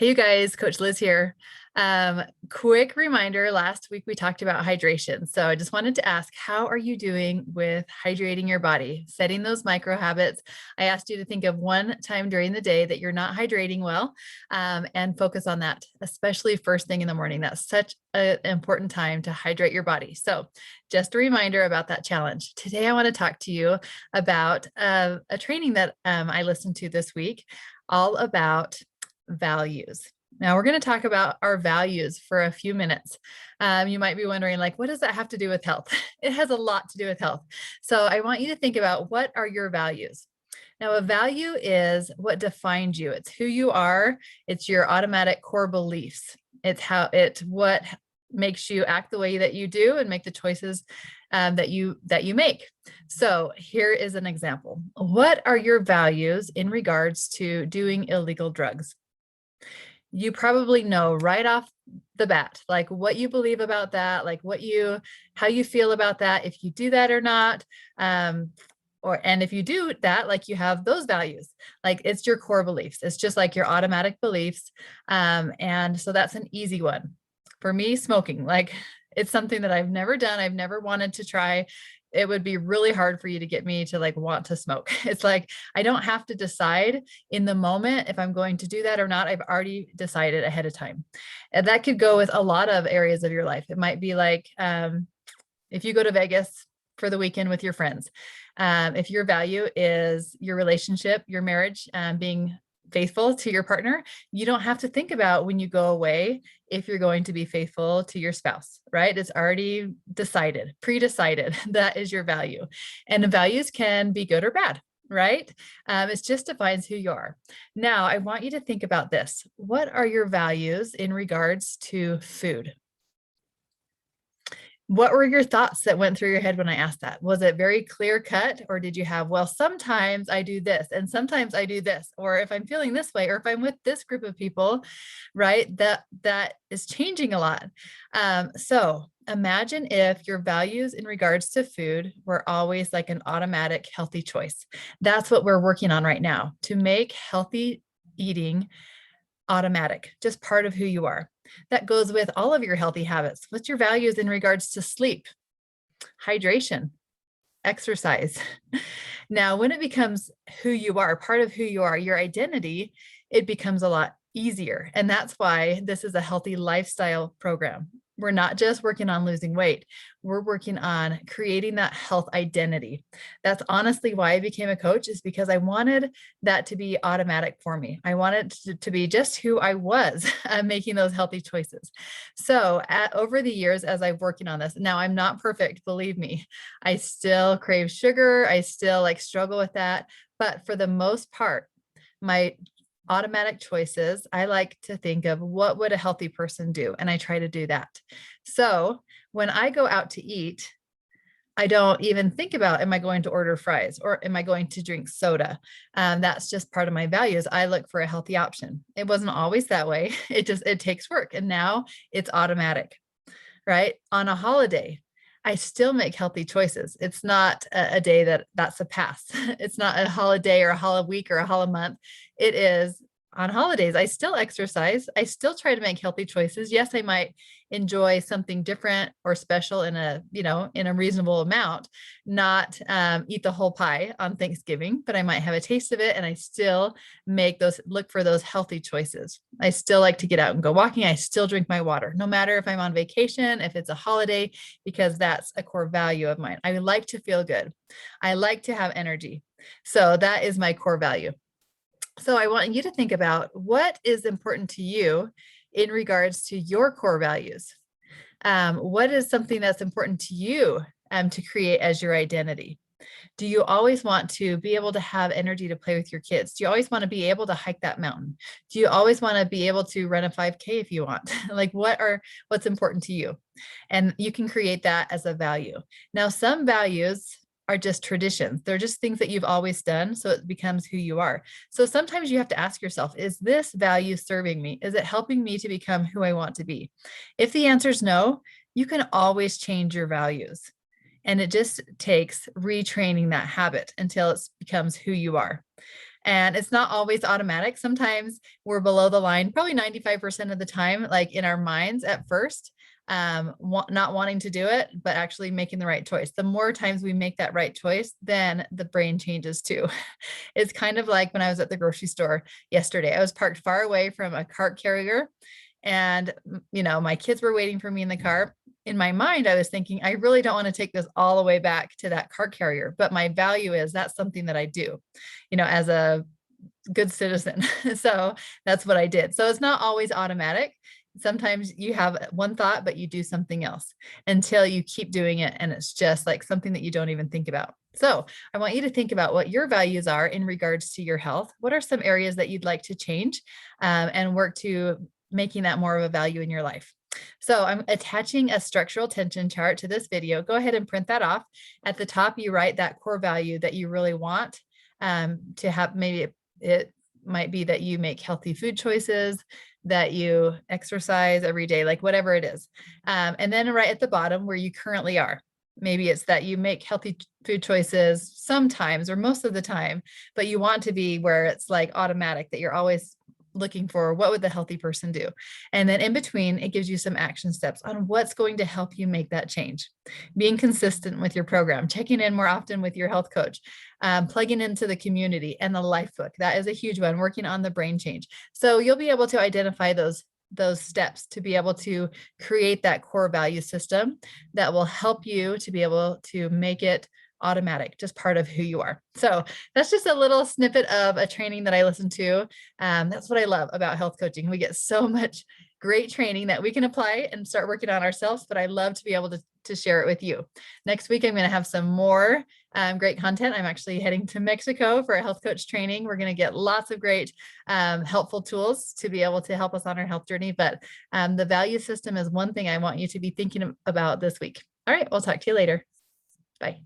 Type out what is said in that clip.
Hey, you guys, Coach Liz here. Quick reminder, last week we talked about hydration. So I just wanted to ask, how are you doing with hydrating your body, setting those micro habits? I asked you to think of one time during the day that you're not hydrating well, and focus on that, especially first thing in the morning. That's such an important time to hydrate your body. So just a reminder about that challenge. Today, I want to talk to you about a training that I listened to this week, all about values. Now we're going to talk about our values for a few minutes. You might be wondering, like, what does that have to do with health? It has a lot to do with health. So I want you to think about, what are your values? Now, a value is what defines you. It's who you are. It's your automatic core beliefs. What makes you act the way that you do and make the choices that you make. So here is an example. What are your values in regards to doing illegal drugs? You probably know right off the bat, like what you believe about that, like how you feel about that, if you do that or not. And if you do that, like you have those values, like it's your core beliefs. It's just like your automatic beliefs. And so that's an easy one. For me, smoking, like it's something that I've never done. I've never wanted to try. It would be really hard for you to get me to like want to smoke. It's like, I don't have to decide in the moment if I'm going to do that or not. I've already decided ahead of time. And that could go with a lot of areas of your life. It might be like, if you go to Vegas for the weekend with your friends, if your value is your relationship, your marriage, being faithful to your partner, you don't have to think about when you go away if you're going to be faithful to your spouse, right? It's already decided, pre-decided. That is your value. And the values can be good or bad, right? It just defines who you are. Now, I want you to think about this. What are your values in regards to food? What were your thoughts that went through your head when I asked that? Was it very clear cut, or did you have, well, sometimes I do this and sometimes I do this, or if I'm feeling this way, or if I'm with this group of people, right? That is changing a lot. So imagine if your values in regards to food were always like an automatic healthy choice. That's what we're working on right now, to make healthy eating automatic, just part of who you are. That goes with all of your healthy habits. What's your values in regards to sleep, hydration, exercise? Now, when it becomes who you are, part of who you are, your identity, it becomes a lot easier. And that's why this is a healthy lifestyle program. We're not just working on losing weight. We're working on creating that health identity. That's honestly why I became a coach, is because I wanted that to be automatic for me. I wanted to be just who I was, making those healthy choices. So over the years, as I'm working on this, now I'm not perfect, believe me. I still crave sugar. I still like struggle with that. But for the most part, my automatic choices, I like to think of, what would a healthy person do? And I try to do that. So when I go out to eat, I don't even think about, am I going to order fries or am I going to drink soda? That's just part of my values. I look for a healthy option. It wasn't always that way. It takes work. And now it's automatic, right? On a holiday, I still make healthy choices. It's not a day that's a pass. It's not a holiday or a holiday week or a holiday month. It is on holidays. I still exercise. I still try to make healthy choices. Yes, I might enjoy something different or special in a reasonable amount, not eat the whole pie on Thanksgiving, but I might have a taste of it, and I still look for those healthy choices. I still like to get out and go walking. I still drink my water, no matter if I'm on vacation, if it's a holiday, because that's a core value of mine. I like to feel good. I like to have energy. So that is my core value. So I want you to think about, what is important to you in regards to your core values. What is something that's important to you to create as your identity? Do you always want to be able to have energy to play with your kids? Do you always want to be able to hike that mountain? Do you always want to be able to run a 5K if you want? Like, what's important to you? And you can create that as a value. Now, some values are just traditions. They're just things that you've always done, so it becomes who you are. So sometimes you have to ask yourself, is this value serving me? Is it helping me to become who I want to be? If the answer is no, you can always change your values. And it just takes retraining that habit until it becomes who you are. And it's not always automatic. Sometimes we're below the line, probably 95% of the time, like in our minds at first, not wanting to do it, but actually making the right choice. The more times we make that right choice, then the brain changes too. It's kind of like when I was at the grocery store yesterday. I was parked far away from a cart carrier, and my kids were waiting for me in the car. In my mind, I was thinking, I really don't want to take this all the way back to that cart carrier, but my value is that's something that I do, as a good citizen. So that's what I did. So it's not always automatic. Sometimes you have one thought, but you do something else until you keep doing it. And it's just like something that you don't even think about. So I want you to think about what your values are in regards to your health. What are some areas that you'd like to change, and work to making that more of a value in your life? So I'm attaching a structural tension chart to this video. Go ahead and print that off. At the top, you write that core value that you really want to have. Maybe it might be that you make healthy food choices, that you exercise every day, like whatever it is. And then right at the bottom where you currently are, maybe it's that you make healthy food choices sometimes or most of the time, but you want to be where it's like automatic, that you're always looking for what would the healthy person do. And then in between, it gives you some action steps on what's going to help you make that change. Being consistent with your program, checking in more often with your health coach, plugging into the community, and the life book. That is a huge one, working on the brain change. So you'll be able to identify those steps to be able to create that core value system that will help you to be able to make it automatic, just part of who you are. So that's just a little snippet of a training that I listened to. That's what I love about health coaching. We get so much great training that we can apply and start working on ourselves, but I love to be able to share it with you. Next week, I'm going to have some more great content. I'm actually heading to Mexico for a health coach training. We're going to get lots of great helpful tools to be able to help us on our health journey. But the value system is one thing I want you to be thinking about this week. All right, we'll talk to you later. Bye.